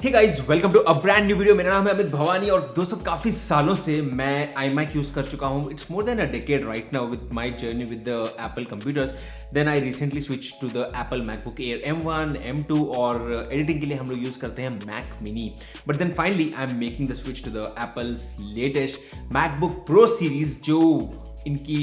Hey guys, welcome to a brand new video. मेरा नाम है अमित भवानी और दोस्तों काफ़ी सालों से मैं iMac यूज़ कर चुका हूँ। It's more than a decade right now with my journey with the Apple computers. Then I recently switch to the Apple MacBook Air M1, M2 और एडिटिंग के लिए हम लोग यूज़ करते हैं Mac mini. But then finally I am making the switch to the Apple's latest MacBook Pro series, जो इनकी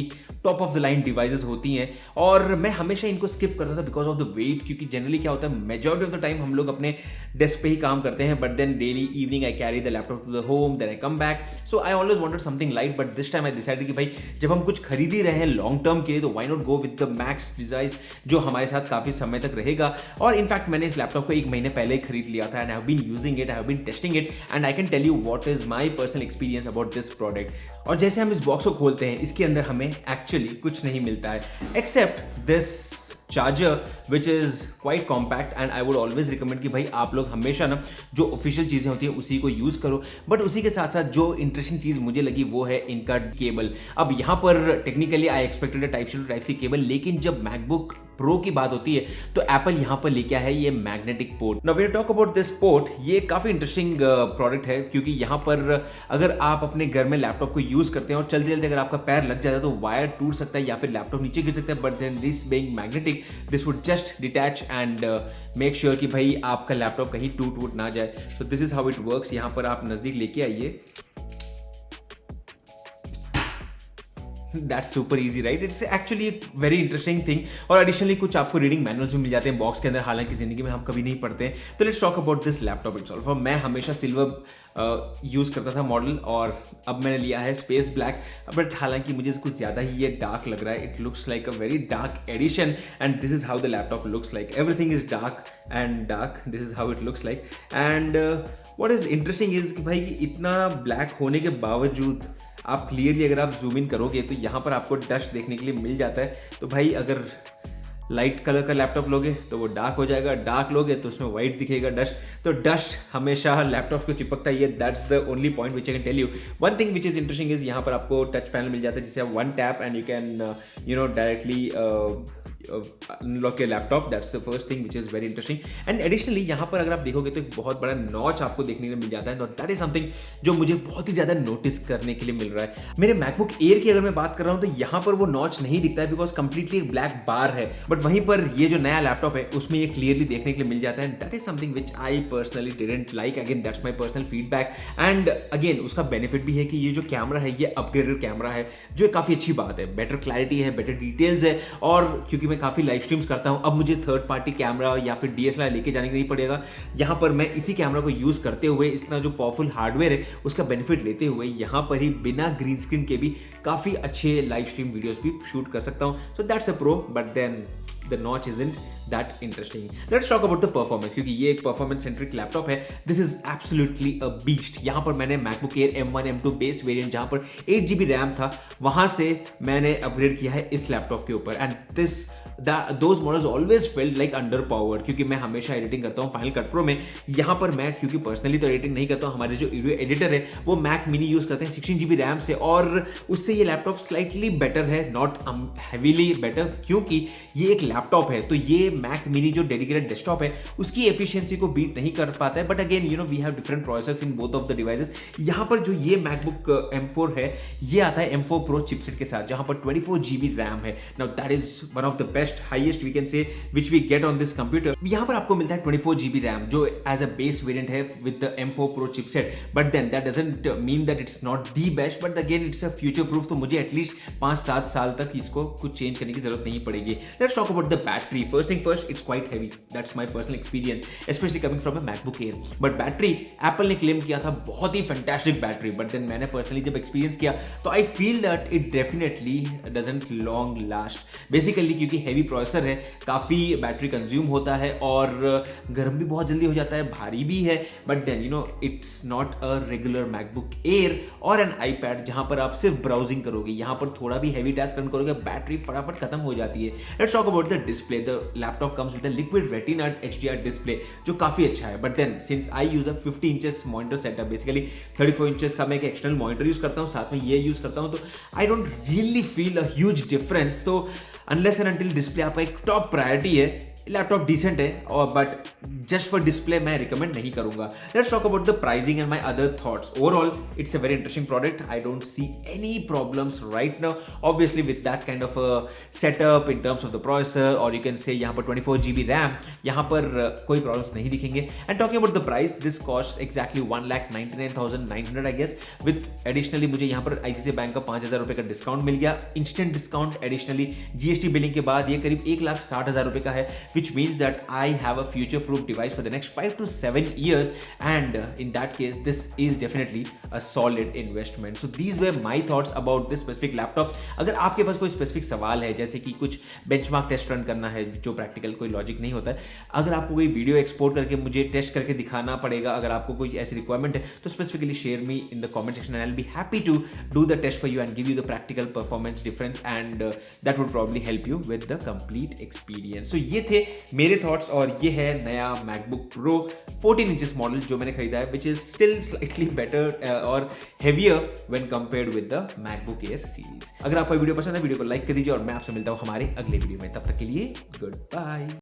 top of the line devices होती हैं। और मैं हमेशा इनको स्किप करता था बिकॉज ऑफ द वेट, क्योंकि जनरली क्या होता है, मेजॉरिटी ऑफ द टाइम हम लोग अपने डेस्क पे ही काम करते हैं। But then daily evening I carry the laptop to the home, then I come back. So I always wanted something light, but this time I decided कि भाई जब हम कुछ खरीद ही रहे हैं लॉन्ग टर्म के लिए, तो why not go with the max device जो हमारे साथ काफ़ी समय तक रहेगा। और इनफैक्ट मैंने इस लैपटॉप को 1 महीने पहले ही खरीद लिया था and I have been using it, I have been testing it and I can tell you what is my personal experience about this product. और जैसे हम इस बॉक्स को खोलते हैं, इसके अंदर हमें एक्चुअली कुछ नहीं मिलता है except this charger which is quite compact. And I would always recommend कि भाई आप लोग हमेशा ना जो ऑफिशियल चीज़ें होती हैं उसी को यूज़ करो। बट उसी के साथ साथ जो इंटरेस्टिंग चीज़ मुझे लगी वो है इनका केबल। अब यहाँ पर technically I expected a type C to type C cable, लेकिन जब मैकबुक प्रो की बात होती है तो एप्पल यहाँ पर लेके आया है ये magnetic port. Now when we talk about this port, ये काफ़ी इंटरेस्टिंग प्रोडक्ट है, क्योंकि यहाँ पर अगर आप अपने घर में लैपटॉप को यूज़ करते हैं और चलते चलते अगर आपका पैर लग जाता है तो वायर टूट सकता है या फिर लैपटॉप नीचे गिर सकता है। But then this being magnetic, this would just detach and make sure कि भाई आपका लैपटॉप कहीं टूट ना जाए। तो दिस इज हाउ इट वर्क्स। यहाँ पर आप नज़दीक लेके आइए। That's super easy right. It's actually एक वेरी इंटरेस्टिंग थिंग। और एडिशनली कुछ आपको रीडिंग मैनुअल्स भी मिल जाते हैं बॉक्स के अंदर, हालांकि जिंदगी में हम कभी नहीं पढ़ते हैं। तो let's talk about this laptop itself. मैं हमेशा सिल्वर यूज़ करता था मॉडल, और अब मैंने लिया है स्पेस ब्लैक। बट हालांकि मुझे कुछ ज़्यादा ही ये डार्क लग रहा है। It looks like a very dark edition and this इज how the laptop looks like. Everything is dark and dark, this इज हाउ it looks like. And what is interesting is कि भाई इतना ब्लैक होने के बावजूद आप क्लियरली अगर आप जूम इन करोगे तो यहाँ पर आपको डस्ट देखने के लिए मिल जाता है। तो भाई अगर लाइट कलर का लैपटॉप लोगे तो वो डार्क हो जाएगा, डार्क लोगे तो उसमें वाइट दिखेगा डस्ट। तो डस्ट हमेशा लैपटॉप को चिपकता ही है। That's the only point which I can tell you. One thing which is interesting is यहाँ पर आपको टच पैनल मिल जाता है, जिसे आप one tap and you can directly unlock your laptop. That's the first thing which is very interesting. And additionally यहाँ पर अगर आप देखोगे तो एक बहुत बड़ा नॉच आपको देखने को मिल जाता है। दैट इज समथिंग जो मुझे बहुत ही ज़्यादा नोटिस करने के लिए मिल रहा है। मेरे मैकबुक एयर की अगर मैं बात कर रहा हूँ तो यहाँ पर वो नॉच नहीं दिखता है बिकॉज कंप्लीटली एक ब्लैक बार है। बट वहीं पर ये जो नया लैपटॉप है उसमें ये क्लियरली देखने के लिए मिल जाता है। That is something which I personally didn't like. Again that's my personal feedback. And again उसका बेनिफिट भी है कि ये जो कैमरा है ये अपग्रेडेड कैमरा है, जो काफ़ी अच्छी बात है। बेटर क्लैरिटी है, बेटर डिटेल्स है। और क्योंकि मैं काफ़ी लाइव स्ट्रीम्स करता हूं, अब मुझे थर्ड पार्टी कैमरा या फिर DSLR लेके जाने नहीं पड़ेगा। यहां पर मैं इसी कैमरा को यूज करते हुए, इतना जो पावरफुल हार्डवेयर है उसका बेनिफिट लेते हुए यहां पर ही बिना ग्रीन स्क्रीन के भी काफी अच्छे लाइव स्ट्रीम वीडियोस भी शूट कर सकता हूं। So that's a pro, but then the notch isn't that interesting. Let's talk about the performance, क्योंकि ये एक performance centric लैपटॉप है। This is absolutely a beast. यहाँ पर मैंने MacBook Air M1, M2 base variant जहाँ पर 8GB रैम था, वहाँ से मैंने अपग्रेड किया है इस लैपटॉप के ऊपर। And those models always felt like underpowered, क्योंकि मैं हमेशा एडिटिंग करता हूँ फाइनल कट प्रो में। यहाँ पर मैं क्योंकि पर्सनली तो एडिटिंग नहीं करता हूँ, हमारे जो वीडियो एडिटर है वो मैक मिनी यूज़ करते हैं 16GB रैम से, और उससे ये लैपटॉप स्लाइटली बेटर है, नॉट हैवीली बेटर, क्योंकि ये एक लैपटॉप है। तो ये मैक मिनी जो डेडिकेटेड डेस्कटॉप है उसकी एफिशिएंसी को बीट नहीं कर पाता है। But again we have different processors in both of the devices. यहाँ पर जो ये मैकबुक M4 है ये आता है M4 Pro चिपसेट के साथ, जहाँ पर 24GB रैम है। Now that is one of the best highest we can say which we get on this computer. यहाँ पर आपको मिलता है 24GB रैम जो एज अ बेस वेरिएंट है with the M4 Pro chipset. But then that doesn't mean that it's not the best, but again it's a future proof. तो मुझे at least 5-7 साल तक इसको कुछ चेंज करने की जरूरत नहीं पड़ेगी। Let's talk about the battery. First thing first, it's quite heavy. That's my personal experience, specially coming from a MacBook air. But battery Apple ने क्लेम किया था बहुत ही फैंटास्टिक बैटरी, बट देन मैंने पर्सनली जब एक्सपीरियंस किया तो I feel that it definitely doesn't long last. Basically क्योंकि heavy processor है, काफ़ी बैटरी कंज्यूम होता है और गर्म भी बहुत जल्दी हो जाता है, भारी भी है। But then it's not a regular MacBook Air और एन आईपैड जहां पर आप सिर्फ ब्राउजिंग करोगे। यहां पर थोड़ा भी हैवी टास्क रन करोगे बैटरी फटाफट खत्म हो जाती है। Let's talk about the display. The laptop comes with a liquid retina HDR display जो काफ़ी अच्छा है। But then since I use a 50 inches monitor setup, basically 34 inches का मैं एक एक्सटर्नल मॉनिटर यूज करता हूँ, साथ में ये यूज करता हूँ, तो I don't really feel a huge difference. तो अनलेस एंड अनटिल डिस्प्ले आपका एक टॉप प्रायोरिटी है, लैपटॉप डिसेंट है और बट जस्ट फॉर डिस्प्ले मैं रिकमेंड नहीं करूंगा. Let's talk about the pricing and my other thoughts. Overall it's a very interesting product. I don't see any problems right now, obviously with that kind of setup in terms of the processor, और you can say यहाँ पर 24 GB RAM, यहाँ पर कोई problems नहीं दिखेंगे. And talking about the price, this cost exactly 1,99,900 I guess. With additionally मुझे यहाँ पर ICICI बैंक का 5,000 रुपये का डिस्काउंट मिल गया, instant discount. Additionally GST billing के बाद ये करीब 1,60,000 रुपये का है, which means that I have a future-proof device for the next 5 to 7 years, and in that case, this is definitely a solid investment. So these were my thoughts about this specific laptop. अगर आपके पास कोई specific सवाल है, जैसे कि कुछ benchmark test run करना है जो प्रैक्टिकल कोई लॉजिक नहीं होता है, अगर आपको कोई वीडियो एक्सपोर्ट करके मुझे टेस्ट करके दिखाना पड़ेगा, अगर आपको कोई ऐसी रिक्वायरमेंट है, तो specifically share me in the comment section and I will be happy to do the test for you and give you the practical performance difference, and that would probably help you with the complete experience. So ये थे मेरे thoughts, और ये है नया MacBook pro 14 inches model जो मैंने खरीदा है, which is still slightly better और heavier when compared with the MacBook Air series. अगर आपको वीडियो पसंद है, वीडियो को लाइक कर दीजिए और मैं आपसे मिलता हूं हमारे अगले वीडियो में. तब तक के लिए गुड बाय.